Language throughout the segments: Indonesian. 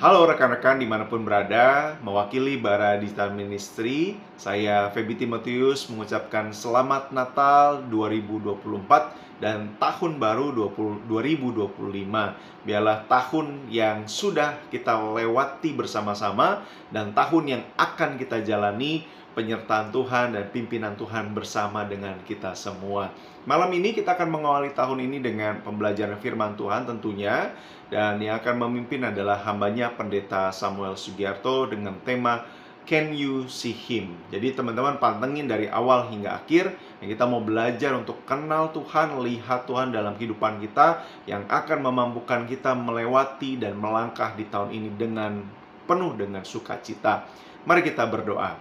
Halo rekan-rekan dimanapun berada, mewakili Bara Digital Ministry, saya Feby Timotius mengucapkan Selamat Natal 2024 dan Tahun Baru 2025. Biarlah tahun yang sudah kita lewati bersama-sama dan tahun yang akan kita jalani penyertaan Tuhan dan pimpinan Tuhan bersama dengan kita semua. Malam ini kita akan mengawali tahun ini dengan pembelajaran firman Tuhan tentunya. Dan yang akan memimpin adalah hambanya Pendeta Samuel Sugiarto dengan tema Can You See Him? Jadi teman-teman pantengin dari awal hingga akhir. Yang kita mau belajar untuk kenal Tuhan, lihat Tuhan dalam kehidupan kita, yang akan memampukan kita melewati dan melangkah di tahun ini dengan penuh dengan sukacita. Mari kita berdoa.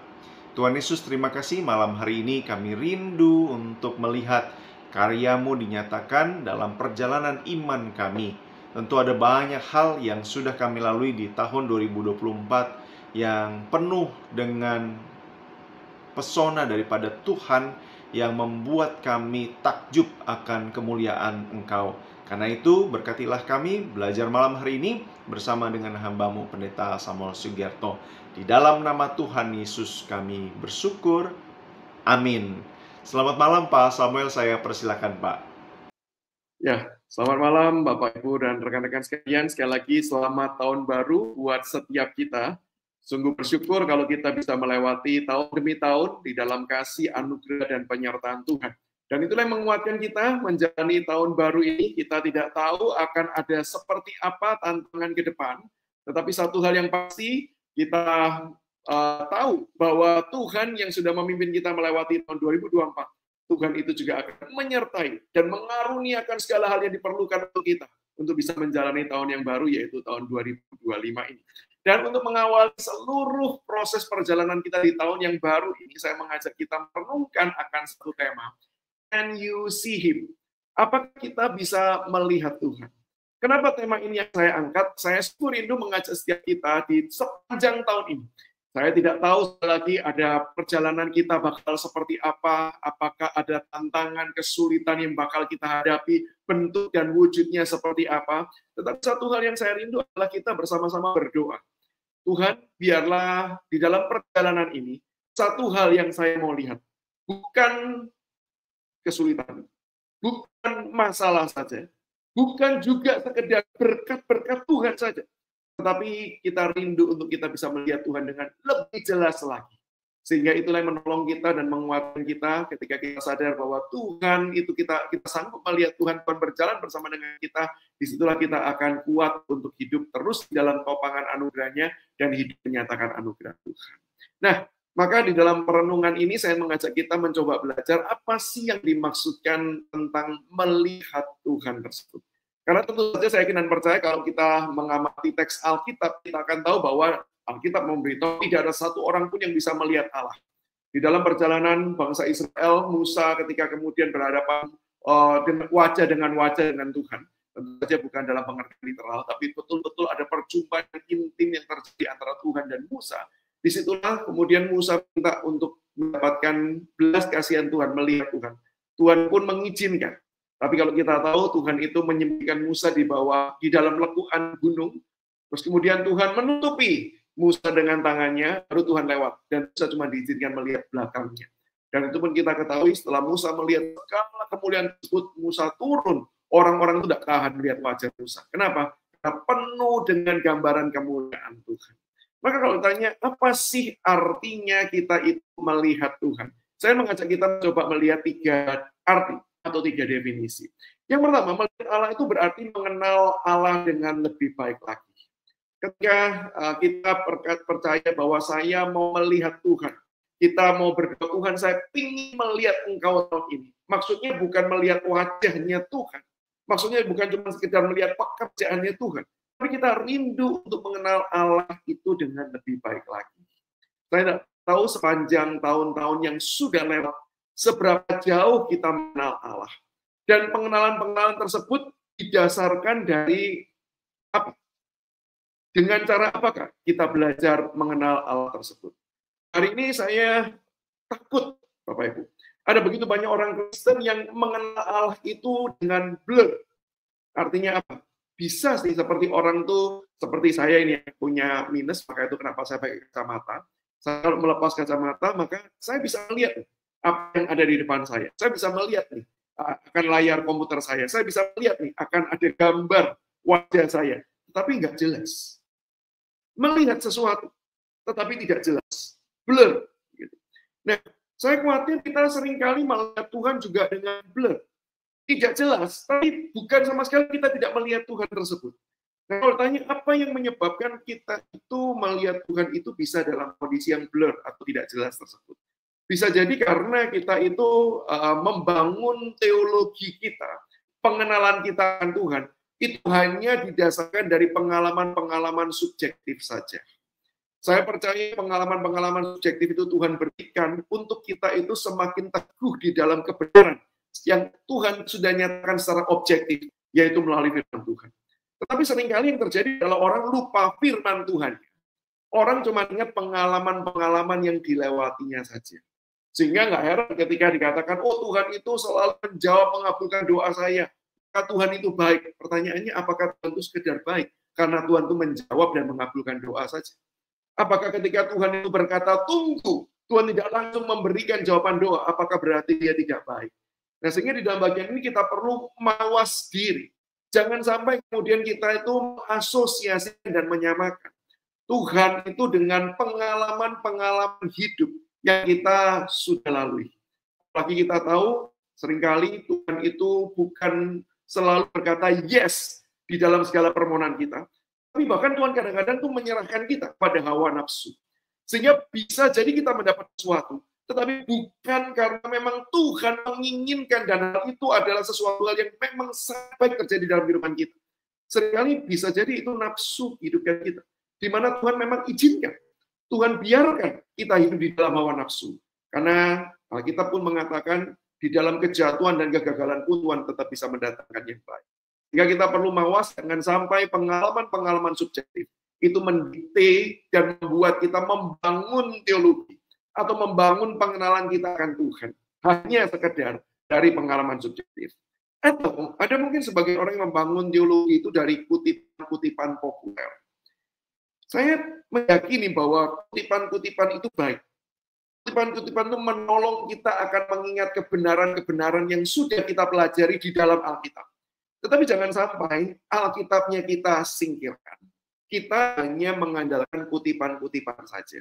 Tuhan Yesus, terima kasih malam hari ini kami rindu untuk melihat karya-Mu dinyatakan dalam perjalanan iman kami. Tentu ada banyak hal yang sudah kami lalui di tahun 2024 yang penuh dengan pesona daripada Tuhan yang membuat kami takjub akan kemuliaan Engkau. Karena itu berkatilah kami belajar malam hari ini bersama dengan hamba-Mu Pendeta Samuel Sugiarto. Di dalam nama Tuhan Yesus kami bersyukur. Amin. Selamat malam Pak Samuel, saya persilakan Pak. Ya, selamat malam Bapak Ibu dan rekan-rekan sekalian. Sekali lagi selamat tahun baru buat setiap kita. Sungguh bersyukur kalau kita bisa melewati tahun demi tahun di dalam kasih, anugerah, dan penyertaan Tuhan. Dan itulah yang menguatkan kita menjalani tahun baru ini. Kita tidak tahu akan ada seperti apa tantangan ke depan. Tetapi satu hal yang pasti, kita tahu bahwa Tuhan yang sudah memimpin kita melewati tahun 2024, Tuhan itu juga akan menyertai dan mengaruniakan segala hal yang diperlukan untuk kita untuk bisa menjalani tahun yang baru, yaitu tahun 2025 ini. Dan untuk mengawal seluruh proses perjalanan kita di tahun yang baru ini, saya mengajak kita merenungkan akan satu tema. Can you see him? Apakah kita bisa melihat Tuhan? Kenapa tema ini yang saya angkat? Saya rindu mengajak setiap kita di sepanjang tahun ini. Saya tidak tahu lagi ada perjalanan kita bakal seperti apa, apakah ada tantangan, kesulitan yang bakal kita hadapi, bentuk dan wujudnya seperti apa. Tetapi satu hal yang saya rindu adalah kita bersama-sama berdoa. Tuhan, biarlah di dalam perjalanan ini, satu hal yang saya mau lihat, bukan kesulitan, bukan masalah saja, bukan juga sekedar berkat-berkat Tuhan saja, tetapi kita rindu untuk kita bisa melihat Tuhan dengan lebih jelas lagi. Sehingga itulah yang menolong kita dan menguatkan kita ketika kita sadar bahwa Tuhan itu kita sanggup melihat Tuhan berjalan bersama dengan kita. Disitulah kita akan kuat untuk hidup terus di dalam topangan anugerahnya dan hidup menyatakan anugerah Tuhan. Nah, maka di dalam perenungan ini saya mengajak kita mencoba belajar apa sih yang dimaksudkan tentang melihat Tuhan tersebut. Karena tentu saja saya yakin dan percaya kalau kita mengamati teks Alkitab, kita akan tahu bahwa Alkitab memberitahu tidak ada satu orang pun yang bisa melihat Allah. Di dalam perjalanan bangsa Israel, Musa ketika kemudian berhadapan dengan wajah dengan Tuhan. Tentu saja bukan dalam pengertian literal, tapi betul-betul ada perjumpaan intim yang terjadi antara Tuhan dan Musa. Disitulah kemudian Musa minta untuk mendapatkan belas kasihan Tuhan, melihat Tuhan. Tuhan pun mengizinkan. Tapi kalau kita tahu Tuhan itu menyembunyikan Musa di dalam lekukan gunung, terus kemudian Tuhan menutupi Musa dengan tangannya, baru Tuhan lewat dan Musa cuma diizinkan melihat belakangnya. Dan itu pun kita ketahui setelah Musa melihat segala kemuliaan tersebut, Musa turun. Orang-orang itu tidak tahan melihat wajah Musa. Kenapa? Karena penuh dengan gambaran kemuliaan Tuhan. Maka kalau tanya, apa sih artinya kita itu melihat Tuhan? Saya mengajak kita coba melihat 3 arti atau 3 definisi. Yang pertama, melihat Allah itu berarti mengenal Allah dengan lebih baik lagi. Ketika kita percaya bahwa saya mau melihat Tuhan, kita mau berdoa, Tuhan saya ingin melihat Engkau tahun ini. Maksudnya bukan melihat wajahnya Tuhan. Maksudnya bukan cuma sekedar melihat pekerjaannya Tuhan. Tapi kita rindu untuk mengenal Allah itu dengan lebih baik lagi. Saya tidak tahu sepanjang tahun-tahun yang sudah lewat, seberapa jauh kita mengenal Allah. Dan pengenalan-pengenalan tersebut didasarkan dari apa? Dengan cara apakah kita belajar mengenal Allah tersebut? Hari ini saya takut, Bapak Ibu. Ada begitu banyak orang Kristen yang mengenal Allah itu dengan blur. Artinya apa? bisa sih seperti orang tuh, seperti saya ini yang punya minus, maka itu kenapa saya pakai kacamata. Saya kalau melepas kacamata, maka saya bisa melihat apa yang ada di depan saya. Saya bisa melihat nih akan layar komputer saya bisa melihat nih akan ada gambar wajah saya, tetapi nggak jelas. Melihat sesuatu, tetapi tidak jelas, blur. Gitu. Nah, saya khawatir kita seringkali melihat Tuhan juga dengan blur, tidak jelas, tapi bukan sama sekali kita tidak melihat Tuhan tersebut. Nah, kalau tanya apa yang menyebabkan kita itu melihat Tuhan itu bisa dalam kondisi yang blur atau tidak jelas tersebut. Bisa jadi karena kita itu membangun teologi kita, pengenalan kita akan Tuhan, itu hanya didasarkan dari pengalaman-pengalaman subjektif saja. Saya percaya pengalaman-pengalaman subjektif itu Tuhan berikan untuk kita itu semakin teguh di dalam kebenaran yang Tuhan sudah nyatakan secara objektif, yaitu melalui firman Tuhan. Tetapi seringkali yang terjadi adalah orang lupa firman Tuhan. Orang cuma ingat pengalaman-pengalaman yang dilewatinya saja. Sehingga nggak heran ketika dikatakan, oh Tuhan itu selalu menjawab mengabulkan doa saya. Tuhan itu baik. Pertanyaannya, apakah Tuhan itu sekedar baik? Karena Tuhan itu menjawab dan mengabulkan doa saja. Apakah ketika Tuhan itu berkata, tunggu, Tuhan tidak langsung memberikan jawaban doa, apakah berarti dia tidak baik? Nah, sehingga di dalam bagian ini kita perlu mawas diri. Jangan sampai kemudian kita itu mengasosiasikan dan menyamakan Tuhan itu dengan pengalaman-pengalaman hidup yang kita sudah lalui. Apalagi kita tahu, seringkali Tuhan itu bukan selalu berkata yes di dalam segala permohonan kita. Tapi bahkan Tuhan kadang-kadang tuh menyerahkan kita pada hawa nafsu. Sehingga bisa jadi kita mendapat sesuatu, tetapi bukan karena memang Tuhan menginginkan dan hal itu adalah sesuatu hal yang memang sangat baik terjadi dalam kehidupan kita. Seringkali bisa jadi itu nafsu kehidupan kita, di mana Tuhan memang izinkan. Tuhan biarkan kita hidup di dalam hawa nafsu. Karena Alkitab pun mengatakan di dalam kejatuhan dan kegagalan pun Tuhan tetap bisa mendatangkan yang baik. Sehingga kita perlu mawas jangan sampai pengalaman-pengalaman subjektif itu mendikte dan membuat kita membangun teologi atau membangun pengenalan kita akan Tuhan hanya sekedar dari pengalaman subjektif. Atau ada mungkin sebagian orang yang membangun teologi itu dari kutipan-kutipan populer. Saya meyakini bahwa kutipan-kutipan itu baik. Kutipan-kutipan itu menolong kita akan mengingat kebenaran-kebenaran yang sudah kita pelajari di dalam Alkitab. Tetapi jangan sampai Alkitabnya kita singkirkan. Kita hanya mengandalkan kutipan-kutipan saja.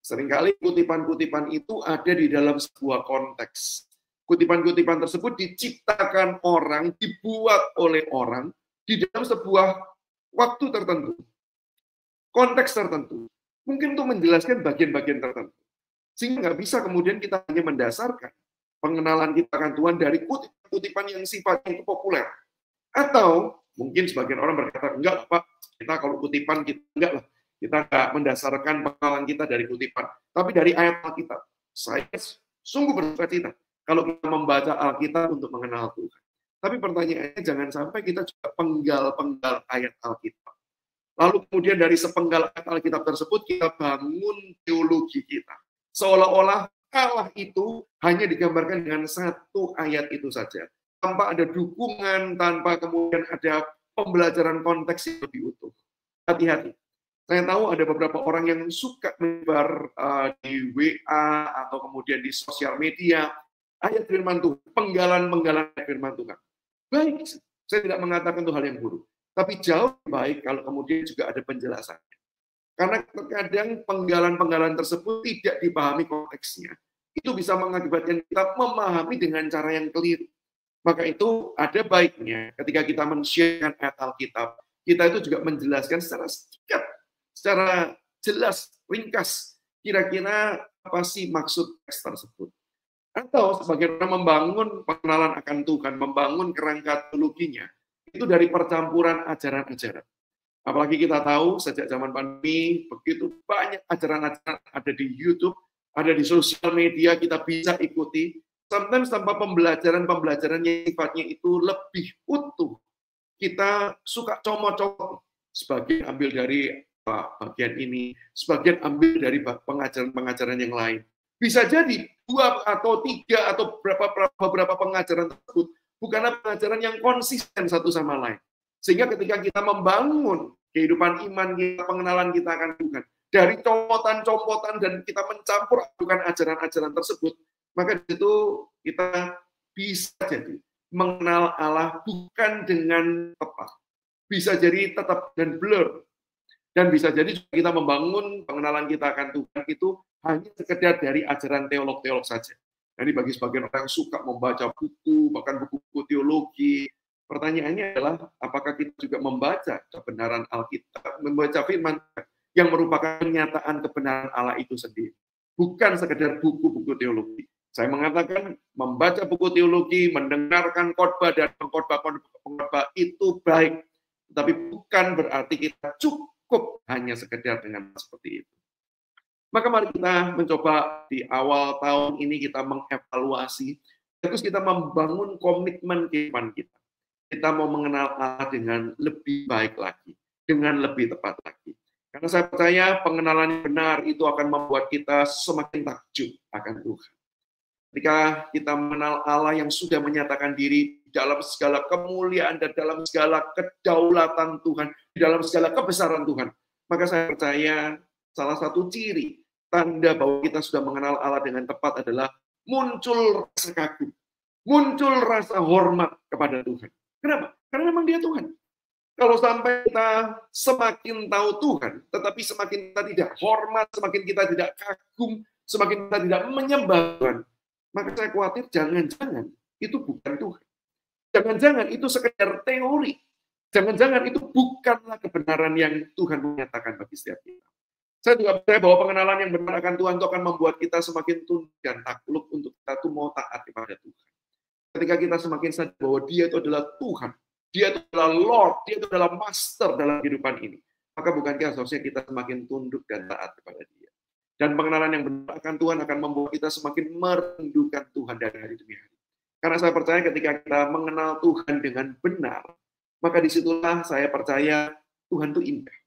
Seringkali kutipan-kutipan itu ada di dalam sebuah konteks. Kutipan-kutipan tersebut diciptakan orang, dibuat oleh orang di dalam sebuah waktu tertentu, konteks tertentu. Mungkin untuk menjelaskan bagian-bagian tertentu. Sehingga nggak bisa kemudian kita hanya mendasarkan pengenalan kita akan Tuhan dari kutipan-kutipan yang sifatnya itu populer. Atau mungkin sebagian orang berkata, enggak Pak, kita kalau kutipan kita enggak lah. Kita nggak mendasarkan pengenalan kita dari kutipan. Tapi dari ayat Alkitab. Saya sungguh bersukacita kalau kita membaca Alkitab untuk mengenal Tuhan. Tapi pertanyaannya jangan sampai kita juga penggal-penggal ayat Alkitab. Lalu kemudian dari sepenggal ayat Alkitab tersebut kita bangun teologi kita. Seolah-olah Allah itu hanya digambarkan dengan satu ayat itu saja. Tanpa ada dukungan, tanpa kemudian ada pembelajaran konteks yang lebih utuh. Hati-hati. Saya tahu ada beberapa orang yang suka menyebar di WA atau kemudian di sosial media ayat firman Tuhan, penggalan-penggalan firman Tuhan. Baik, saya tidak mengatakan itu hal yang buruk. Tapi jauh lebih baik kalau kemudian juga ada penjelasannya. Karena terkadang penggalan-penggalan tersebut tidak dipahami konteksnya. Itu bisa mengakibatkan kita memahami dengan cara yang keliru. Maka itu ada baiknya ketika kita men-share ayat Alkitab, kita itu juga menjelaskan secara singkat, secara jelas, ringkas, kira-kira apa sih maksud teks tersebut. Atau sebagian orang membangun pengenalan akan Tuhan, membangun kerangka teologinya, itu dari percampuran ajaran-ajaran. Apalagi kita tahu sejak zaman pandemi, begitu banyak ajaran-ajaran ada di YouTube, ada di sosial media, kita bisa ikuti. Sometimes tanpa pembelajaran yang sifatnya itu lebih utuh. Kita suka comot-comot. Sebagian ambil dari bagian ini, sebagian ambil dari pengajaran-pengajaran yang lain. Bisa jadi 2 atau 3 atau beberapa pengajaran tersebut bukanlah pengajaran yang konsisten satu sama lain. Sehingga ketika kita membangun kehidupan iman kita, pengenalan kita akan Tuhan, dari compotan-compotan dan kita mencampur adukan ajaran-ajaran tersebut, maka di situ kita bisa jadi mengenal Allah bukan dengan tepat. Bisa jadi tetap dan blur. Dan bisa jadi kita membangun pengenalan kita akan Tuhan itu hanya sekedar dari ajaran teolog-teolog saja. Jadi bagi sebagian orang yang suka membaca buku, bahkan buku-buku teologi, pertanyaannya adalah apakah kita juga membaca kebenaran Alkitab, membaca firman yang merupakan pernyataan kebenaran Allah itu sendiri. Bukan sekedar buku-buku teologi. Saya mengatakan membaca buku teologi, mendengarkan khotbah dan pengkhotbah itu baik, tapi bukan berarti kita cukup hanya sekedar dengan seperti itu. Maka mari kita mencoba di awal tahun ini kita mengevaluasi, terus kita membangun komitmen kehidupan kita. Kita mau mengenal Allah dengan lebih baik lagi, dengan lebih tepat lagi. Karena saya percaya pengenalan yang benar itu akan membuat kita semakin takjub akan Tuhan. Ketika kita mengenal Allah yang sudah menyatakan diri dalam segala kemuliaan dan dalam segala kedaulatan Tuhan, di dalam segala kebesaran Tuhan, maka saya percaya salah satu ciri tanda bahwa kita sudah mengenal Allah dengan tepat adalah muncul rasa kagum, muncul rasa hormat kepada Tuhan. Kenapa? Karena memang Dia Tuhan. Kalau sampai kita semakin tahu Tuhan, tetapi semakin kita tidak hormat, semakin kita tidak kagum, semakin kita tidak menyembah Tuhan, maka saya khawatir jangan-jangan itu bukan Tuhan. Jangan-jangan itu sekedar teori. Jangan-jangan itu bukanlah kebenaran yang Tuhan menyatakan bagi setiap kita. Saya juga percaya bahwa pengenalan yang benar akan Tuhan itu akan membuat kita semakin tunduk dan takluk untuk kita tuh mau taat kepada Tuhan. Ketika kita semakin sadar bahwa Dia itu adalah Tuhan, Dia itu adalah Lord, Dia itu adalah Master dalam kehidupan ini, maka bukankah seharusnya kita semakin tunduk dan taat kepada Dia. Dan pengenalan yang benar akan Tuhan akan membuat kita semakin merindukan Tuhan dari hari demi hari. Karena saya percaya ketika kita mengenal Tuhan dengan benar, maka disitulah saya percaya Tuhan itu indah.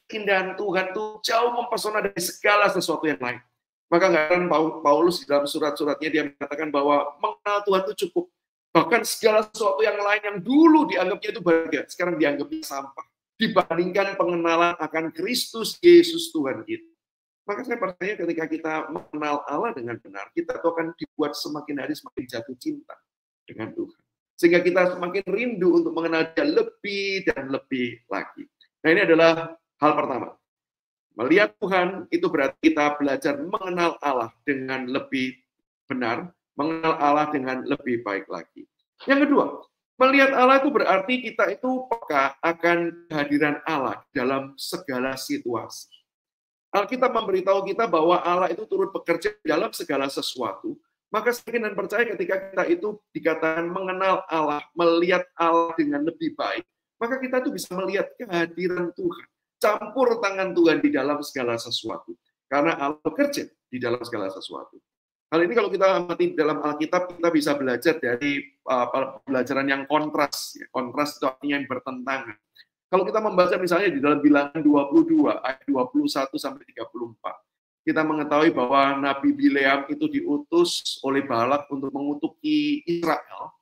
Keindahan Tuhan itu jauh mempesona dari segala sesuatu yang lain. Maka nggak heran Paulus di dalam surat-suratnya dia mengatakan bahwa mengenal Tuhan itu cukup. Bahkan segala sesuatu yang lain yang dulu dianggapnya itu berharga, sekarang dianggapnya sampah. Dibandingkan pengenalan akan Kristus Yesus Tuhan kita. Maka saya percaya ketika kita mengenal Allah dengan benar, kita akan dibuat semakin hari semakin jatuh cinta dengan Tuhan. Sehingga kita semakin rindu untuk mengenal Dia lebih dan lebih lagi. Nah, ini adalah hal pertama. Melihat Tuhan itu berarti kita belajar mengenal Allah dengan lebih benar, mengenal Allah dengan lebih baik lagi. Yang kedua, melihat Allah itu berarti kita itu peka akan kehadiran Allah dalam segala situasi. Alkitab memberitahu kita bahwa Allah itu turut bekerja dalam segala sesuatu. Maka saya yakin dan percaya ketika kita itu dikatakan mengenal Allah, melihat Allah dengan lebih baik, maka kita tuh bisa melihat kehadiran Tuhan, campur tangan Tuhan di dalam segala sesuatu. Karena Allah bekerja di dalam segala sesuatu. Hal ini kalau kita amati dalam Alkitab, kita bisa belajar dari pelajaran yang kontras. Kontras itu artinya yang bertentangan. Kalau kita membaca misalnya di dalam Bilangan 22 ayat 21 sampai 34, kita mengetahui bahwa Nabi Bileam itu diutus oleh Balak untuk mengutuki Israel,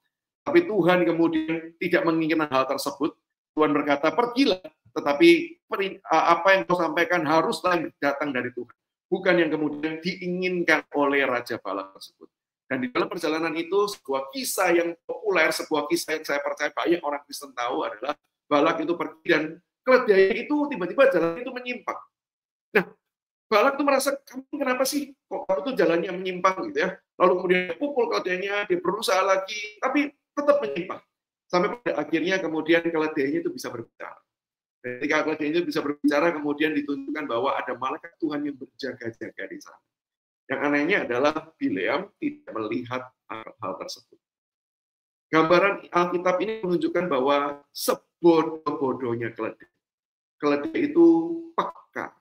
tapi Tuhan kemudian tidak menginginkan hal tersebut. Tuhan berkata, pergilah, tetapi apa yang kau sampaikan haruslah datang dari Tuhan, bukan yang kemudian diinginkan oleh Raja Balak tersebut. Dan di dalam perjalanan itu, sebuah kisah yang populer, sebuah kisah yang saya percaya banyak orang Kristen tahu adalah Balak itu pergi dan keledai itu tiba-tiba jalan itu menyimpang. Nah, Balak itu merasa, kamu kenapa sih kok kamu tuh jalannya menyimpang gitu ya? Lalu kemudian pukul keledainya, dia berusaha lagi, tapi tetap menyimpang. Sampai pada akhirnya kemudian keledainya itu bisa berbicara. Ketika keledainya itu bisa berbicara, kemudian ditunjukkan bahwa ada malaikat Tuhan yang berjaga-jaga di sana. Yang anehnya adalah Bileam tidak melihat hal tersebut. Gambaran Alkitab ini menunjukkan bahwa sebodoh-bodohnya keledai. Keledai itu peka.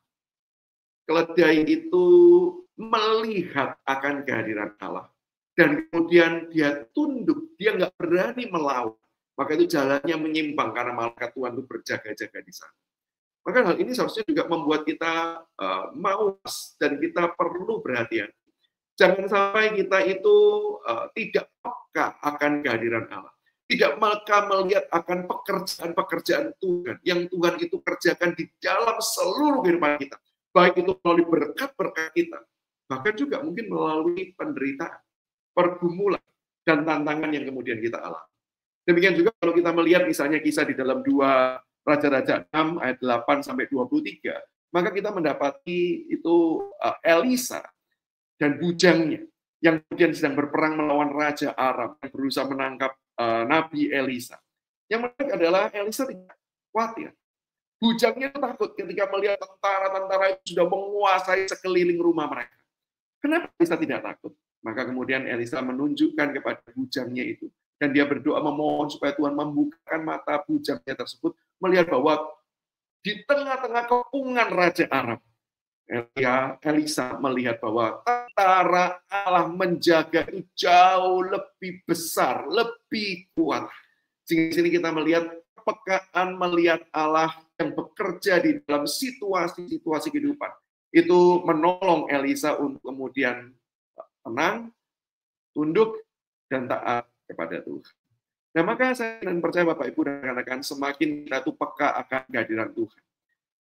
Keledai itu melihat akan kehadiran Allah. Dan kemudian dia tunduk, dia nggak berani melawan. Maka itu jalannya menyimpang karena malaikat Tuhan itu berjaga-jaga di sana. Maka hal ini seharusnya juga membuat kita mawas dan kita perlu perhatian. Jangan sampai kita itu tidak peka akan kehadiran Allah. Tidak mereka melihat akan pekerjaan-pekerjaan Tuhan yang Tuhan itu kerjakan di dalam seluruh kehidupan kita. Baik itu melalui berkat-berkat kita, bahkan juga mungkin melalui penderitaan, pergumulan, dan tantangan yang kemudian kita alami. Demikian juga kalau kita melihat misalnya kisah di dalam 2 Raja-Raja 6 ayat 8 sampai 23, maka kita mendapati itu Elisa dan bujangnya yang kemudian sedang berperang melawan Raja Aram yang berusaha menangkap Nabi Elisa. Yang menarik adalah Elisa tidak khawatir. Bujangnya takut ketika melihat tentara-tentara itu sudah menguasai sekeliling rumah mereka. Kenapa Elisa tidak takut? Maka kemudian Elisa menunjukkan kepada bujangnya itu. Dan dia berdoa memohon supaya Tuhan membukakan mata bujangnya tersebut, melihat bahwa di tengah-tengah kepungan Raja Aram, Elisa melihat bahwa tentara Allah menjaga itu jauh lebih besar, lebih kuat. Sehingga di sini kita melihat kepekaan melihat Allah yang bekerja di dalam situasi-situasi kehidupan. Itu menolong Elisa untuk kemudian tenang, tunduk, dan taat kepada Tuhan. Nah, maka saya dan percaya Bapak Ibu dan rekan-rekan, semakin kita itu peka akan kehadiran Tuhan.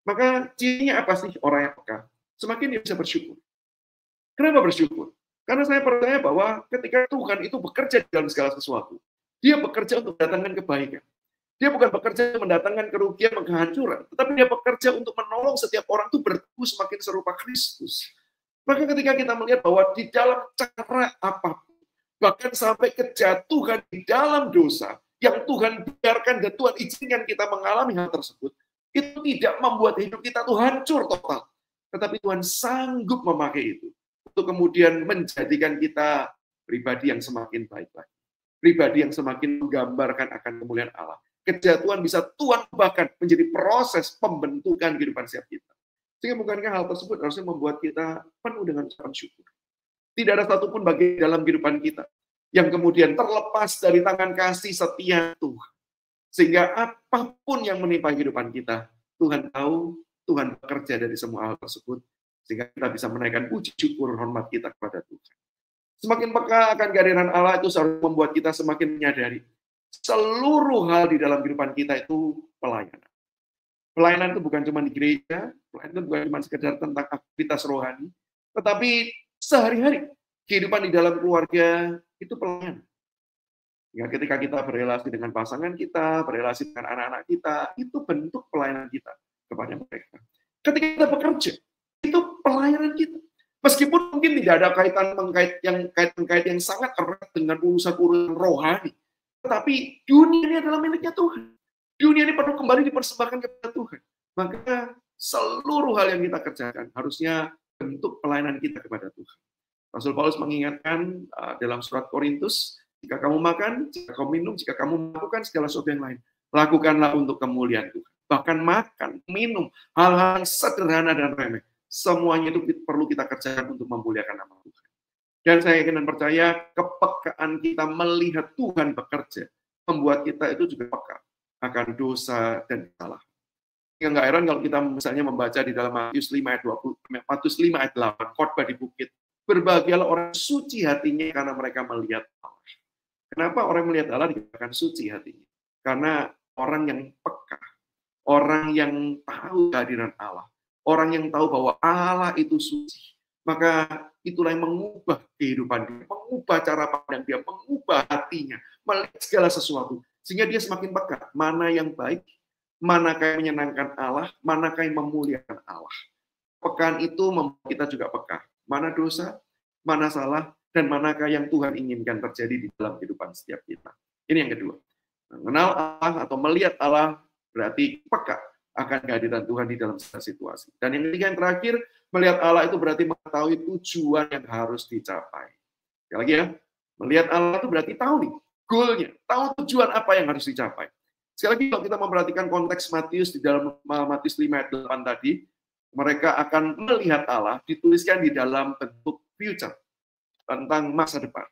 Maka cirinya apa sih orang yang peka? Semakin dia bisa bersyukur. Kenapa bersyukur? Karena saya percaya bahwa ketika Tuhan itu bekerja dalam segala sesuatu, dia bekerja untuk mendatangkan kebaikan. Dia bukan bekerja mendatangkan kerugian, kehancuran, tetapi dia bekerja untuk menolong setiap orang itu bertumbuh semakin serupa Kristus. Maka ketika kita melihat bahwa di dalam cara apapun, bahkan sampai kejatuhan di dalam dosa, yang Tuhan biarkan dan Tuhan izinkan kita mengalami hal tersebut, itu tidak membuat hidup kita tuh hancur total. Tetapi Tuhan sanggup memakai itu untuk kemudian menjadikan kita pribadi yang semakin baik lagi. Pribadi yang semakin menggambarkan akan kemuliaan Allah. Kejatuhan bisa Tuhan bahkan menjadi proses pembentukan kehidupan setiap kita. Sehingga bukankah hal tersebut harusnya membuat kita penuh dengan ucapan syukur. Tidak ada satupun bagian dalam kehidupan kita yang kemudian terlepas dari tangan kasih setia Tuhan. Sehingga apapun yang menimpa kehidupan kita, Tuhan tahu, Tuhan bekerja dari semua hal tersebut, sehingga kita bisa menaikkan puji syukur hormat kita kepada Tuhan. Semakin peka akan kehadiran Allah itu selalu membuat kita semakin menyadari seluruh hal di dalam kehidupan kita itu pelayanan. Pelayanan itu bukan cuma di gereja, pelayanan itu bukan cuma sekedar tentang aktivitas rohani, tetapi sehari-hari kehidupan di dalam keluarga itu pelayanan. Ya, ketika kita berrelasi dengan pasangan kita, berrelasi dengan anak-anak kita, itu bentuk pelayanan kita kepada mereka. Ketika kita bekerja, itu pelayanan kita. Meskipun mungkin tidak ada kaitan yang sangat erat dengan urusan-urusan rohani, tetapi dunia ini adalah miliknya Tuhan. Dunia ini perlu kembali dipersembahkan kepada Tuhan. Maka seluruh hal yang kita kerjakan harusnya bentuk pelayanan kita kepada Tuhan. Rasul Paulus mengingatkan dalam surat Korintus, jika kamu makan, jika kamu minum, jika kamu melakukan segala sesuatu yang lain, lakukanlah untuk kemuliaan Tuhan. Bahkan makan, minum, hal-hal yang sederhana dan remeh, semuanya itu perlu kita kerjakan untuk memuliakan nama Tuhan. Dan saya yakin dan percaya kepekaan kita melihat Tuhan bekerja, membuat kita itu juga peka akan dosa dan kesalahan. Nggak heran kalau kita misalnya membaca di dalam Matius 5 ayat 20, Matius 5 ayat 8, khotbah di bukit. Berbahagialah orang suci hatinya karena mereka melihat Allah. Kenapa orang melihat Allah dikatakan suci hatinya? Karena orang yang peka, orang yang tahu kehadiran Allah, orang yang tahu bahwa Allah itu suci. Maka itulah yang mengubah kehidupan dia, mengubah cara pandang dia, mengubah hatinya, melihat segala sesuatu. Sehingga dia semakin peka, mana yang baik, manakah yang menyenangkan Allah, manakah yang memuliakan Allah. Pekaan itu membuat kita juga peka. Mana dosa, mana salah, dan manakah yang Tuhan inginkan terjadi di dalam kehidupan setiap kita. Ini yang kedua. Mengenal Allah atau melihat Allah berarti peka akan kehadiran Tuhan di dalam segala situasi. Dan yang ketiga, yang terakhir, melihat Allah itu berarti mengetahui tujuan yang harus dicapai. Sekali lagi ya, melihat Allah itu berarti tahu nih, goalnya, tahu tujuan apa yang harus dicapai. Sekali lagi, kalau kita memperhatikan konteks Matius di dalam Matius 5 ayat 8 tadi, mereka akan melihat Allah dituliskan di dalam bentuk future, tentang masa depan.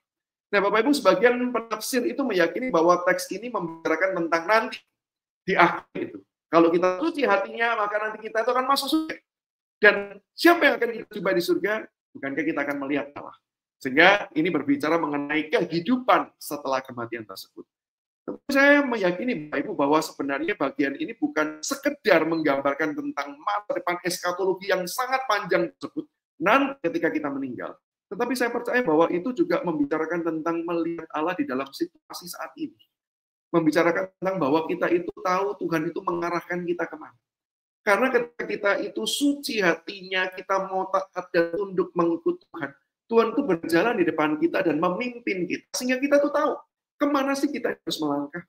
Nah, Bapak Ibu, sebagian penafsir itu meyakini bahwa teks ini membicarakan tentang nanti, di akhir itu. Kalau kita suci hatinya, maka nanti kita itu akan masuk surga. Dan siapa yang akan kita coba di surga? Bukankah kita akan melihat Allah? Sehingga ini berbicara mengenai kehidupan setelah kematian tersebut. Tapi saya meyakini Bapak Ibu bahwa sebenarnya bagian ini bukan sekedar menggambarkan tentang masa depan eskatologi yang sangat panjang tersebut nanti ketika kita meninggal. Tetapi saya percaya bahwa itu juga membicarakan tentang melihat Allah di dalam situasi saat ini. Membicarakan tentang bahwa kita itu tahu Tuhan itu mengarahkan kita kemana. Karena ketika kita itu suci hatinya, kita mau taat dan tunduk mengikut Tuhan. Tuhan itu berjalan di depan kita dan memimpin kita. Sehingga kita tuh tahu, kemana sih kita harus melangkah?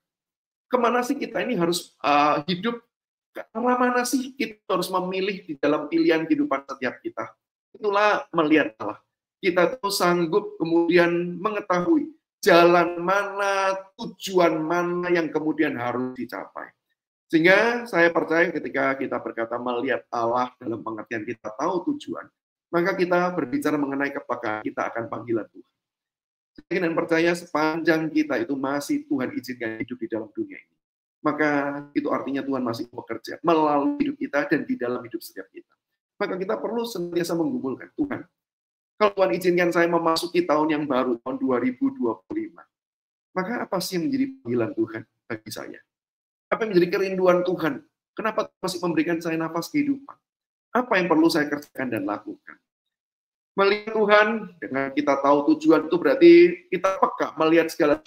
Kemana sih kita ini harus hidup? Ke arah mana sih kita harus memilih di dalam pilihan kehidupan setiap kita? Itulah melihat Allah. Kita tuh sanggup kemudian mengetahui jalan mana, tujuan mana yang kemudian harus dicapai. Sehingga saya percaya ketika kita berkata melihat Allah dalam pengertian kita tahu tujuan, maka kita berbicara mengenai apakah kita akan panggilan Tuhan. Saya dan percaya sepanjang kita itu masih Tuhan izinkan hidup di dalam dunia ini, maka itu artinya Tuhan masih bekerja melalui hidup kita dan di dalam hidup setiap kita. Maka kita perlu senantiasa menggumulkan Tuhan. Kalau Tuhan izinkan saya memasuki tahun yang baru, tahun 2025, maka apa sih yang menjadi panggilan Tuhan bagi saya? Apa yang menjadi kerinduan Tuhan? Kenapa masih memberikan saya nafas kehidupan? Apa yang perlu saya kerjakan dan lakukan? Melihat Tuhan, dengan kita tahu tujuan itu berarti kita peka melihat segala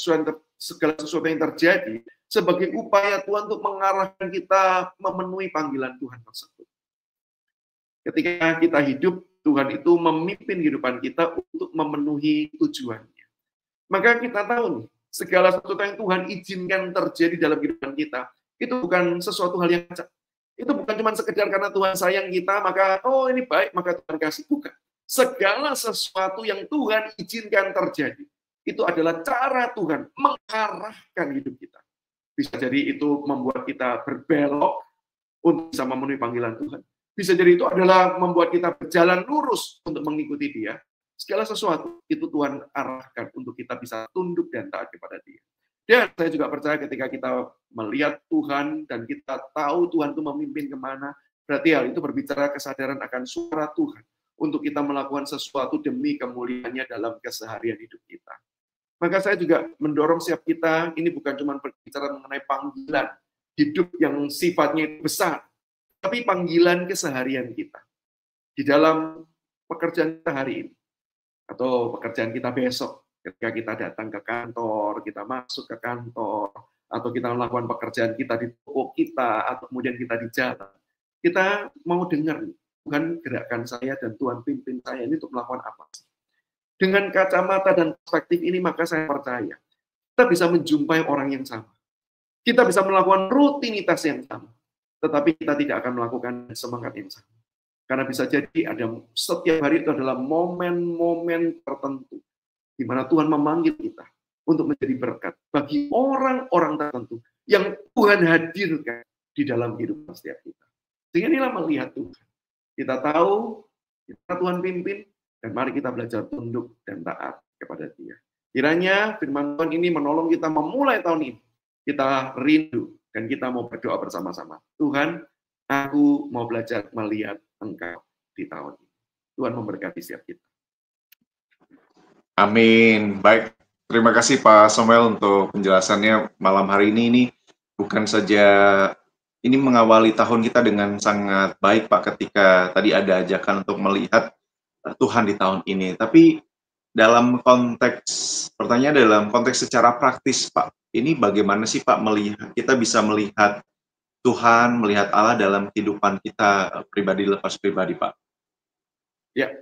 sesuatu yang terjadi sebagai upaya Tuhan untuk mengarahkan kita memenuhi panggilan Tuhan tersebut. Ketika kita hidup, Tuhan itu memimpin kehidupan kita untuk memenuhi tujuannya. Maka kita tahu nih, segala sesuatu yang Tuhan izinkan terjadi dalam kehidupan kita, itu bukan sesuatu hal yang acak. Itu bukan cuma sekedar karena Tuhan sayang kita, maka, oh ini baik, maka Tuhan kasih. Bukan. Segala sesuatu yang Tuhan izinkan terjadi, itu adalah cara Tuhan mengarahkan hidup kita. Bisa jadi itu membuat kita berbelok untuk bisa memenuhi panggilan Tuhan. Bisa jadi itu adalah membuat kita berjalan lurus untuk mengikuti Dia. Segala sesuatu itu Tuhan arahkan untuk kita bisa tunduk dan taat kepada Dia. Dan saya juga percaya ketika kita melihat Tuhan dan kita tahu Tuhan itu memimpin kemana, berarti hal itu berbicara kesadaran akan suara Tuhan untuk kita melakukan sesuatu demi kemuliaannya dalam keseharian hidup kita. Maka saya juga mendorong setiap kita, ini bukan cuma berbicara mengenai panggilan hidup yang sifatnya besar, tapi panggilan keseharian kita. Di dalam pekerjaan kita hari ini, atau pekerjaan kita besok, ketika kita datang ke kantor, kita masuk ke kantor, atau kita melakukan pekerjaan kita di toko kita, atau kemudian kita di jalan, kita mau dengar, Tuhan gerakkan saya dan Tuhan pimpin saya ini untuk melakukan apa sih? Dengan kacamata dan perspektif ini, maka saya percaya, kita bisa menjumpai orang yang sama. Kita bisa melakukan rutinitas yang sama, tetapi kita tidak akan melakukan semangat yang sama. Karena bisa jadi ada setiap hari itu adalah momen-momen tertentu di mana Tuhan memanggil kita untuk menjadi berkat bagi orang-orang tertentu yang Tuhan hadirkan di dalam kehidupan setiap kita. Sehingga inilah melihat Tuhan. Kita tahu, kita Tuhan pimpin, dan mari kita belajar tunduk dan taat kepada Dia. Kiranya firman Tuhan ini menolong kita memulai tahun ini. Kita rindu dan kita mau berdoa bersama-sama. Tuhan, aku mau belajar melihat Engkau di tahun ini. Tuhan memberkati setiap kita. Amin. Baik, terima kasih Pak Samuel untuk penjelasannya malam hari ini. Ini bukan saja ini mengawali tahun kita dengan sangat baik Pak ketika tadi ada ajakan untuk melihat Tuhan di tahun ini. Tapi dalam konteks, pertanyaan dalam konteks secara praktis Pak, ini bagaimana sih Pak melihat, kita bisa melihat Tuhan, melihat Allah dalam kehidupan kita pribadi lepas pribadi Pak? Ya,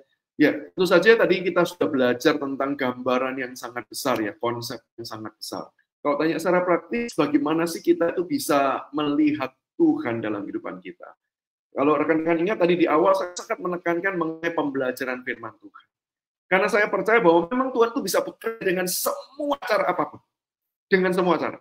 tentu saja tadi kita sudah belajar tentang gambaran yang sangat besar ya, konsep yang sangat besar. Kalau tanya secara praktis, bagaimana sih kita itu bisa melihat Tuhan dalam kehidupan kita? Kalau rekan-rekan ingat tadi di awal saya sangat menekankan mengenai pembelajaran firman Tuhan. Karena saya percaya bahwa memang Tuhan itu bisa bekerja dengan semua cara apapun. Dengan semua cara.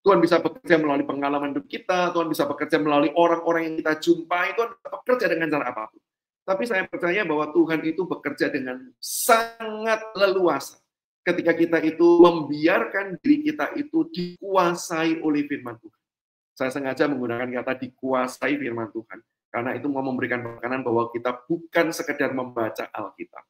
Tuhan bisa bekerja melalui pengalaman hidup kita, Tuhan bisa bekerja melalui orang-orang yang kita jumpai, Tuhan bisa bekerja dengan cara apapun. Tapi saya percaya bahwa Tuhan itu bekerja dengan sangat leluasa. Ketika kita itu membiarkan diri kita itu dikuasai oleh firman Tuhan. Saya sengaja menggunakan kata dikuasai firman Tuhan. Karena itu mau memberikan penekanan bahwa kita bukan sekedar membaca Alkitab.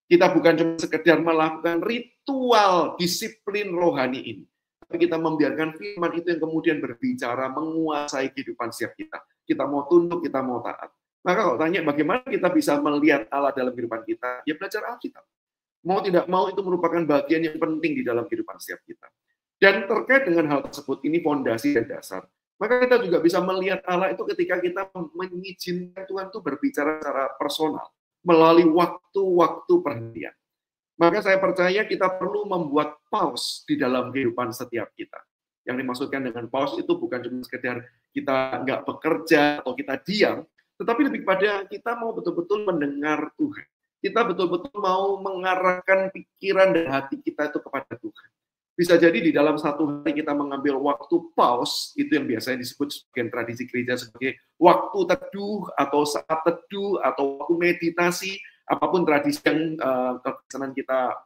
Kita bukan cuma sekedar melakukan ritual disiplin rohani ini. tapi kita membiarkan firman itu yang kemudian berbicara, menguasai kehidupan setiap kita. Kita mau tunduk, kita mau taat. Maka kalau tanya bagaimana kita bisa melihat Allah dalam kehidupan kita, ya belajar Alkitab. Mau tidak mau itu merupakan bagian yang penting di dalam kehidupan setiap kita. Dan terkait dengan hal tersebut, ini fondasi dan dasar. Maka kita juga bisa melihat Allah itu ketika kita mengizinkan Tuhan itu berbicara secara personal, melalui waktu-waktu perhentian. Maka saya percaya kita perlu membuat pause di dalam kehidupan setiap kita. Yang dimaksudkan dengan pause itu bukan cuma sekedar kita nggak bekerja atau kita diam, tetapi lebih pada kita mau betul-betul mendengar Tuhan. Kita betul-betul mau mengarahkan pikiran dan hati kita itu kepada Tuhan. Bisa jadi di dalam satu hari kita mengambil waktu pause, itu yang biasanya disebut sebagai tradisi gereja sebagai waktu teduh atau saat teduh atau waktu meditasi, apapun tradisi yang kekristenan kita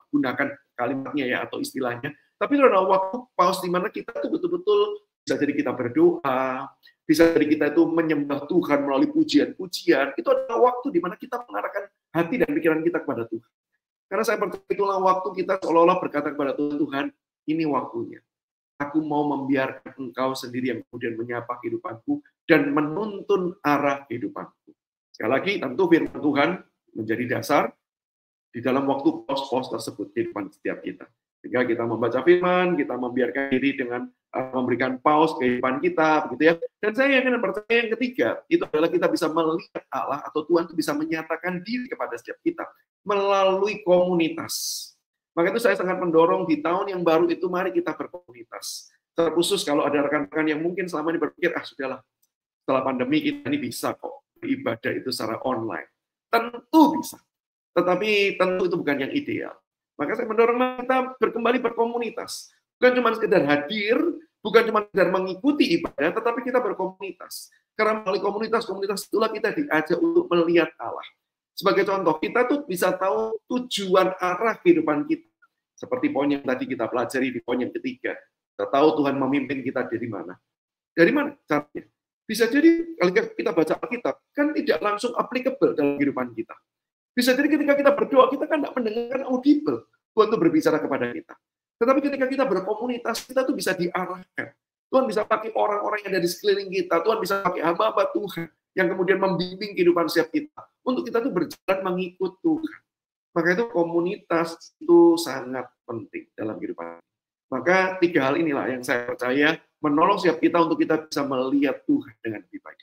gunakan kalimatnya ya atau istilahnya. Tapi itu adalah waktu pause di mana kita tuh betul-betul bisa jadi kita berdoa, bisa jadi kita itu menyembah Tuhan melalui pujian-pujian. Itu adalah waktu di mana kita mengarahkan hati dan pikiran kita kepada Tuhan. Karena saya percaya itulah waktu kita seolah-olah berkata kepada Tuhan, ini waktunya. Aku mau membiarkan Engkau sendiri yang kemudian menyapa kehidupanku dan menuntun arah kehidupanku. Sekali lagi, tentu firman Tuhan menjadi dasar di dalam waktu pause-pause tersebut kehidupan setiap kita. Sehingga kita membaca firman, kita membiarkan diri dengan memberikan pause kehidupan kita, begitu ya. Dan saya yakin dan percaya yang ketiga, itu adalah kita bisa melihat Allah atau Tuhan itu bisa menyatakan diri kepada setiap kita melalui komunitas. Maka itu saya sangat mendorong di tahun yang baru itu mari kita berkomunitas. Terkhusus kalau ada rekan-rekan yang mungkin selama ini berpikir, sudahlah, setelah pandemi kita ini bisa kok beribadah itu secara online. Tentu bisa. Tetapi tentu itu bukan yang ideal. Maka saya mendorong kita kembali berkomunitas. Bukan cuma sekedar hadir, bukan cuma sekedar mengikuti ibadah, tetapi kita berkomunitas. Karena melalui komunitas-komunitas itulah kita diajak untuk melihat Allah. Sebagai contoh, kita tuh bisa tahu tujuan arah kehidupan kita. Seperti poin yang tadi kita pelajari di poin yang ketiga. Kita tahu Tuhan memimpin kita dari mana. Dari mana caranya? Bisa jadi kalau kita baca Alkitab, kan tidak langsung applicable dalam kehidupan kita. Bisa jadi ketika kita berdoa, kita kan tidak mendengarkan audible. Tuhan itu berbicara kepada kita. Tetapi ketika kita berkomunitas, kita tuh bisa diarahkan. Tuhan bisa pakai orang-orang yang ada di sekeliling kita. Tuhan bisa pakai hamba-hamba Tuhan yang kemudian membimbing kehidupan setiap kita. Untuk kita tuh berjalan mengikut Tuhan. Maka itu komunitas itu sangat penting dalam kehidupan. Maka 3 hal inilah yang saya percaya menolong setiap kita untuk kita bisa melihat Tuhan dengan lebih baik.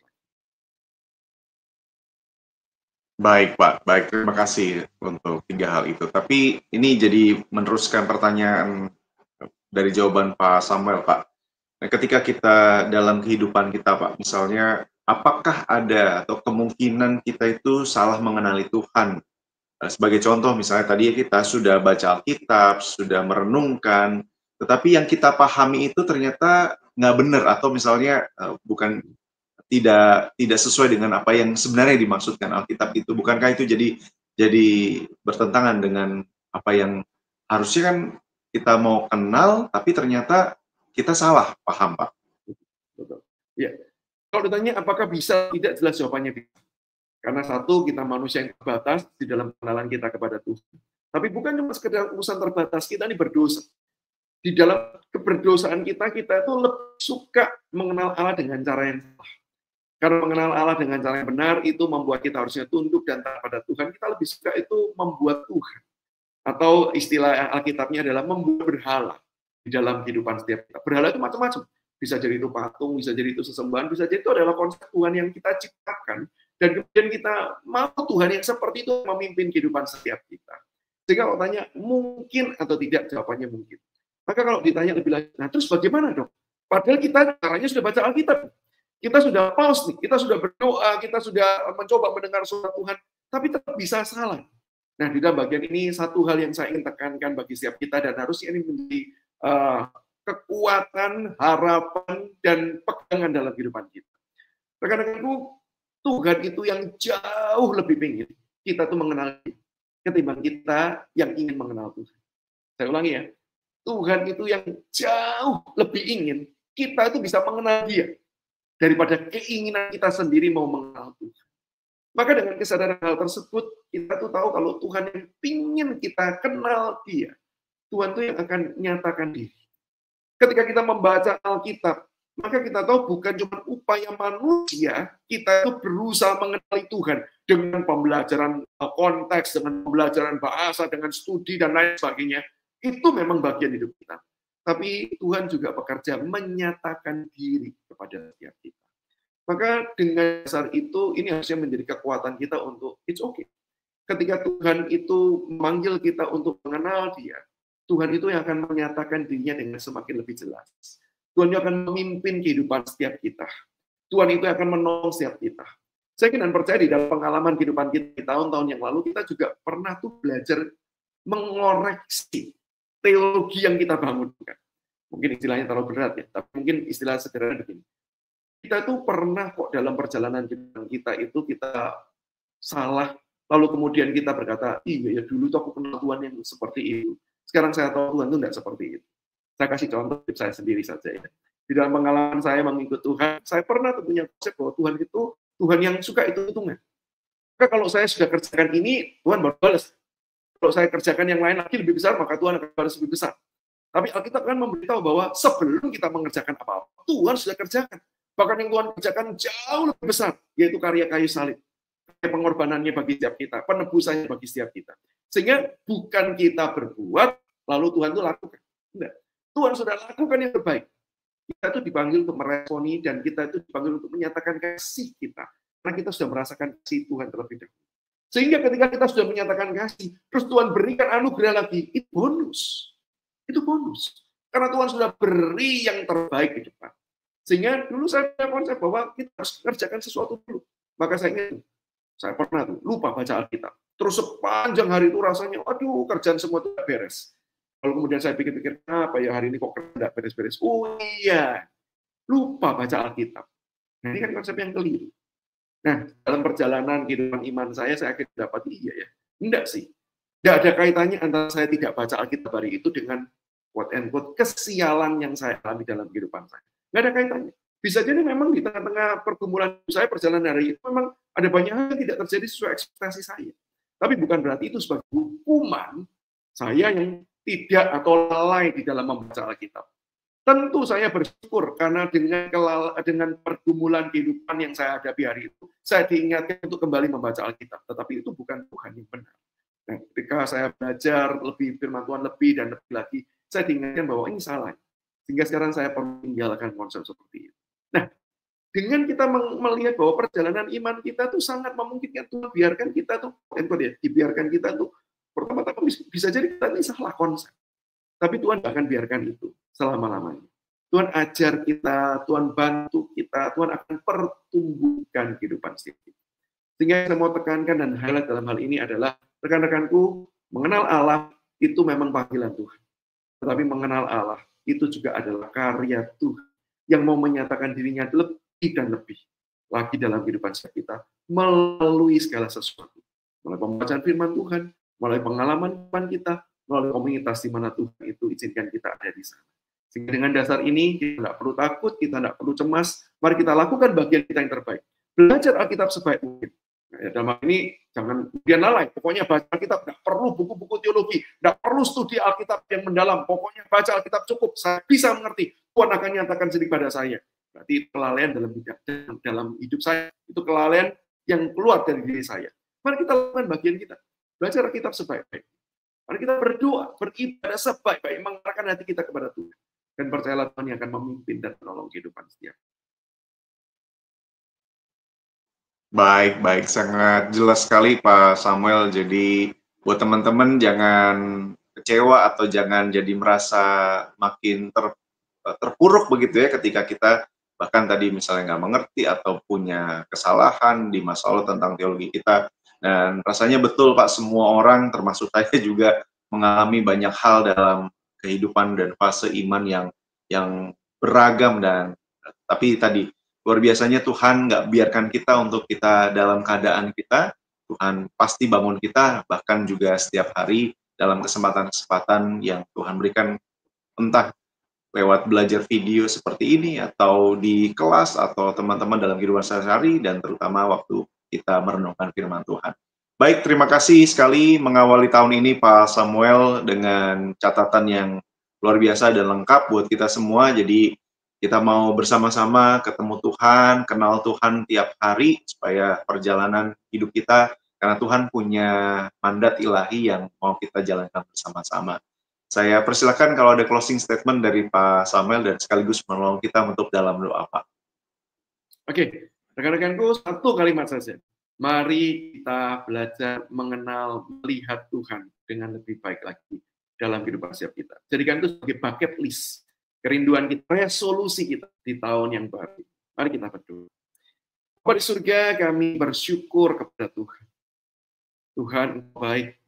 Baik, Pak. Baik, terima kasih untuk 3 hal itu. Tapi ini jadi meneruskan pertanyaan dari jawaban Pak Samuel, Pak. Nah, ketika kita dalam kehidupan kita, Pak, misalnya, apakah ada atau kemungkinan kita itu salah mengenali Tuhan? Sebagai contoh, misalnya tadi kita sudah baca Alkitab, sudah merenungkan, tetapi yang kita pahami itu ternyata nggak benar, atau misalnya bukan tidak sesuai dengan apa yang sebenarnya dimaksudkan Alkitab itu. Bukankah itu jadi bertentangan dengan apa yang harusnya kan kita mau kenal, tapi ternyata kita salah paham, Pak. Betul. Ya. Kalau ditanya apakah bisa, tidak jelas jawabannya bisa. Karena satu, kita manusia yang terbatas di dalam pengenalan kita kepada Tuhan. Tapi bukan cuma sekedar urusan terbatas, kita ini berdosa. Di dalam keberdosaan kita itu lebih suka mengenal Allah dengan cara yang salah. Karena mengenal Allah dengan cara yang benar itu membuat kita harusnya tunduk dan taat pada Tuhan. Kita lebih suka itu membuat Tuhan. Atau istilah Alkitabnya adalah membuat berhala di dalam kehidupan setiap kita. Berhala itu macam-macam. Bisa jadi itu patung, bisa jadi itu sesembahan, bisa jadi itu adalah konsep Tuhan yang kita ciptakan. Dan kemudian kita mau Tuhan yang seperti itu memimpin kehidupan setiap kita. Sehingga kalau tanya mungkin atau tidak, jawabannya mungkin. Maka kalau ditanya lebih lanjut, nah terus bagaimana dong? Padahal kita caranya sudah baca Alkitab. Kita sudah pause nih, kita sudah berdoa, kita sudah mencoba mendengar suara Tuhan, tapi tetap bisa salah. Nah, di dalam bagian ini satu hal yang saya ingin tekankan bagi setiap kita dan harusnya ini menjadi kekuatan, harapan, dan pegangan dalam kehidupan kita. Rekan-rekanku, Tuhan itu yang jauh lebih ingin kita tuh mengenal Dia ketimbang kita yang ingin mengenal Tuhan. Saya ulangi ya, Tuhan itu yang jauh lebih ingin kita itu bisa mengenal Dia daripada keinginan kita sendiri mau mengenal Tuhan. Maka dengan kesadaran hal tersebut, kita tuh tahu kalau Tuhan yang ingin kita kenal Dia, Tuhan tuh yang akan nyatakan diri. Ketika kita membaca Alkitab, maka kita tahu bukan cuma upaya manusia, kita itu berusaha mengenali Tuhan dengan pembelajaran konteks, dengan pembelajaran bahasa, dengan studi, dan lain sebagainya. Itu memang bagian hidup kita. Tapi Tuhan juga bekerja menyatakan diri kepada setiap kita. Maka dengan dasar itu, ini harusnya menjadi kekuatan kita untuk it's okay. Ketika Tuhan itu memanggil kita untuk mengenal Dia, Tuhan itu yang akan menyatakan dirinya dengan semakin lebih jelas. Tuhan itu akan memimpin kehidupan setiap kita. Tuhan itu akan menolong setiap kita. Saya dan percaya di dalam pengalaman kehidupan kita di tahun-tahun yang lalu, kita juga pernah tuh belajar mengoreksi teologi yang kita bangunkan. Mungkin istilahnya terlalu berat ya, tapi mungkin istilah sederhana begini. Kita tuh pernah kok dalam perjalanan kita itu kita salah, lalu kemudian kita berkata, iya ya dulu tuh aku kenal Tuhan yang seperti itu. Sekarang saya tahu Tuhan itu tidak seperti itu. Saya kasih contoh hidup saya sendiri saja ya. Di dalam pengalaman saya mengikut Tuhan, saya pernah punya konsep bahwa Tuhan itu Tuhan yang suka hitung-hitungan. Maka kalau saya sudah kerjakan ini, Tuhan baru balas. Kalau saya kerjakan yang lain lagi lebih besar, maka Tuhan akan balas lebih besar. Tapi Alkitab kan memberitahu bahwa sebelum kita mengerjakan apa-apa, Tuhan sudah kerjakan. Bahkan yang Tuhan kerjakan jauh lebih besar, yaitu karya kayu salib. Pengorbanannya bagi setiap kita, penebusannya bagi setiap kita. Sehingga bukan kita berbuat, lalu Tuhan itu lakukan. Tidak. Tuhan sudah lakukan yang terbaik. Kita itu dipanggil untuk meresponi, dan kita itu dipanggil untuk menyatakan kasih kita. Karena kita sudah merasakan kasih Tuhan terlebih dahulu. Sehingga ketika kita sudah menyatakan kasih, terus Tuhan berikan anugerah lagi, itu bonus. Itu bonus. Karena Tuhan sudah beri yang terbaik di depan. Sehingga dulu saya punya konsep bahwa kita harus kerjakan sesuatu dulu. Maka saya ingat, saya pernah lupa baca Alkitab. Terus sepanjang hari itu rasanya, aduh kerjaan semua tidak beres. Lalu kemudian saya pikir-pikir, apa ya hari ini kok tidak beres-beres? Oh iya, lupa baca Alkitab. Nah, ini kan konsep yang keliru. Nah, dalam perjalanan kehidupan iman saya akhirnya dapat, iya ya. Enggak sih. Tidak ada kaitannya antara saya tidak baca Alkitab hari itu dengan quote-unquote kesialan yang saya alami dalam kehidupan saya. Nggak ada kaitannya. Bisa jadi memang di tengah-tengah pergumulan saya, perjalanan hari itu, memang ada banyak hal yang tidak terjadi sesuai ekspektasi saya. Tapi bukan berarti itu sebagai hukuman saya yang tidak atau lalai di dalam membaca Alkitab. Tentu saya bersyukur karena dengan pergumulan kehidupan yang saya hadapi hari itu, saya diingatkan untuk kembali membaca Alkitab. Tetapi itu bukan Tuhan yang benar. Nah, ketika saya belajar lebih firman Tuhan lebih dan lebih lagi, saya diingatkan bahwa ini salah. Sehingga sekarang saya perlu meninggalkan konsep seperti itu. Nah, dengan kita melihat bahwa perjalanan iman kita tuh sangat memungkinkan Tuhan biarkan kita tuh, dibiarkan kita tuh, pertama-tama bisa jadi kita ini salah konsep. Tapi Tuhan akan biarkan itu selama-lamanya. Tuhan ajar kita, Tuhan bantu kita, Tuhan akan pertumbuhkan kehidupan setiap kita. Sehingga saya mau tekankan dan highlight dalam hal ini adalah, rekan-rekanku, mengenal Allah itu memang panggilan Tuhan. Tetapi mengenal Allah itu juga adalah karya Tuhan yang mau menyatakan dirinya lebih dan lebih lagi dalam kehidupan kita melalui segala sesuatu. Melalui pembacaan firman Tuhan, melalui pengalaman kita, melalui komunitas di mana Tuhan itu izinkan kita ada di sana. Sehingga dengan dasar ini, kita tidak perlu takut, kita tidak perlu cemas, mari kita lakukan bagian kita yang terbaik. Belajar Alkitab sebaik mungkin. Nah, dalam hal ini, jangan kemudian lalai. Pokoknya baca Alkitab, tidak perlu buku-buku teologi, tidak perlu studi Alkitab yang mendalam. Pokoknya baca Alkitab cukup, saya bisa mengerti. Tuhan akan nyatakan sendiri pada saya. Berarti itu kelalaian dalam hidup saya. Itu kelalaian yang keluar dari diri saya. Mari kita lakukan bagian kita. Belajar Alkitab sebaik-baik. Mari kita berdoa, beribadah sebaik-baik, mengarahkan hati kita kepada Tuhan. Dan percayalah Tuhan yang akan memimpin dan menolong kehidupan setiap. Baik, sangat jelas sekali Pak Samuel. Jadi buat teman-teman jangan kecewa atau jangan jadi merasa makin terpuruk begitu ya ketika kita bahkan tadi misalnya nggak mengerti atau punya kesalahan di masa lalu tentang teologi kita. Dan rasanya betul Pak, semua orang termasuk saya juga mengalami banyak hal dalam kehidupan dan fase iman yang beragam, dan tapi tadi luar biasanya Tuhan nggak biarkan kita untuk kita dalam keadaan kita. Tuhan pasti bangun kita bahkan juga setiap hari dalam kesempatan-kesempatan yang Tuhan berikan, entah lewat belajar video seperti ini atau di kelas atau teman-teman dalam kehidupan sehari-hari, dan terutama waktu kita merenungkan firman Tuhan. Baik, terima kasih sekali mengawali tahun ini Pak Samuel dengan catatan yang luar biasa dan lengkap buat kita semua. Jadi kita mau bersama-sama ketemu Tuhan, kenal Tuhan tiap hari supaya perjalanan hidup kita, karena Tuhan punya mandat ilahi yang mau kita jalankan bersama-sama. Saya persilakan kalau ada closing statement dari Pak Samuel dan sekaligus menolong kita untuk dalam doa, Pak. Oke, rekan-rekanku, satu kalimat saja. Mari kita belajar mengenal, melihat Tuhan dengan lebih baik lagi dalam kehidupan setiap kita. Jadikan itu sebagai bucket list, kerinduan kita, resolusi kita di tahun yang baru. Mari kita berdoa. Bapa di surga, kami bersyukur kepada Tuhan. Tuhan, Engkau baik.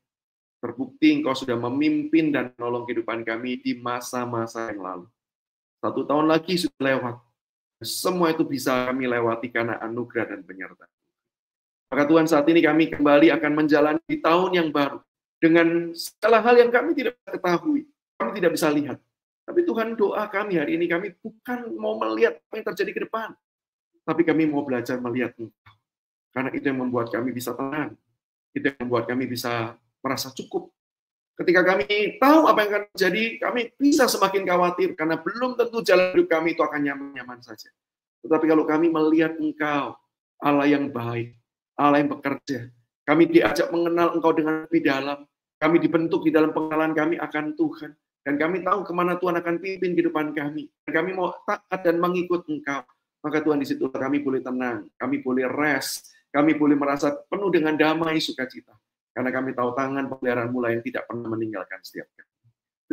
Terbukti Engkau sudah memimpin dan menolong kehidupan kami di masa-masa yang lalu. 1 tahun lagi sudah lewat. Semua itu bisa kami lewati karena anugerah dan penyertaan. Maka Tuhan, saat ini kami kembali akan menjalani di tahun yang baru dengan segala hal yang kami tidak ketahui, kami tidak bisa lihat. Tapi Tuhan, doa kami hari ini, kami bukan mau melihat apa yang terjadi ke depan, tapi kami mau belajar melihat Engkau. Karena itu yang membuat kami bisa tenang, itu yang membuat kami bisa merasa cukup. Ketika kami tahu apa yang akan terjadi, kami bisa semakin khawatir, karena belum tentu jalan hidup kami itu akan nyaman-nyaman saja. Tetapi kalau kami melihat Engkau, Allah yang baik, Allah yang bekerja, kami diajak mengenal Engkau dengan lebih dalam, kami dibentuk di dalam pengenalan kami akan Tuhan, dan kami tahu kemana Tuhan akan pimpin kehidupan kami, dan kami mau taat dan mengikut Engkau, maka Tuhan di situ kami boleh tenang, kami boleh rest, kami boleh merasa penuh dengan damai sukacita, karena kami tahu tangan pemeliharaan mula yang tidak pernah meninggalkan setiap kami.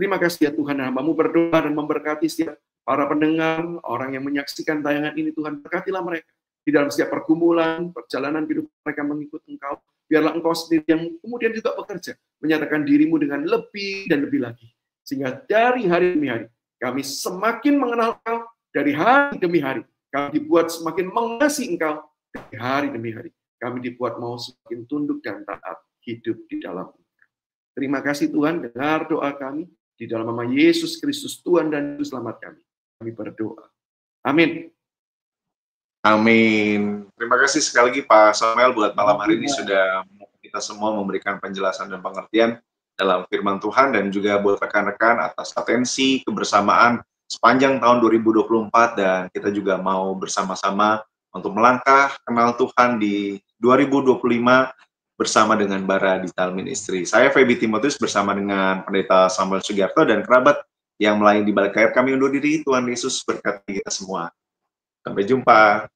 Terima kasih ya Tuhan, hamba-Mu berdoa dan memberkati setiap para pendengar, orang yang menyaksikan tayangan ini, Tuhan berkatilah mereka di dalam setiap pergumulan, perjalanan hidup mereka mengikut Engkau. Biarlah Engkau sendiri yang kemudian juga bekerja, menyatakan diri-Mu dengan lebih dan lebih lagi. Sehingga dari hari demi hari, kami semakin mengenal Engkau, dari hari demi hari. Kami dibuat semakin mengasihi Engkau, dari hari demi hari. Kami dibuat mau semakin tunduk dan taat hidup di dalam Engkau. Terima kasih Tuhan, dengar doa kami. Di dalam nama Yesus Kristus, Tuhan dan Juru Selamat kami berdoa. Amin. Amin. Terima kasih sekali lagi Pak Samuel buat malam hari ini sudah kita semua memberikan penjelasan dan pengertian dalam firman Tuhan, dan juga buat rekan-rekan atas atensi kebersamaan sepanjang tahun 2024, dan kita juga mau bersama-sama untuk melangkah kenal Tuhan di 2025 bersama dengan Bara Digital Ministry. Saya Feby Timotius bersama dengan Pendeta Samuel Sugiarto dan kerabat yang melayani di balik layar. Kami undur diri. Tuhan Yesus berkati kita semua. Sampai jumpa.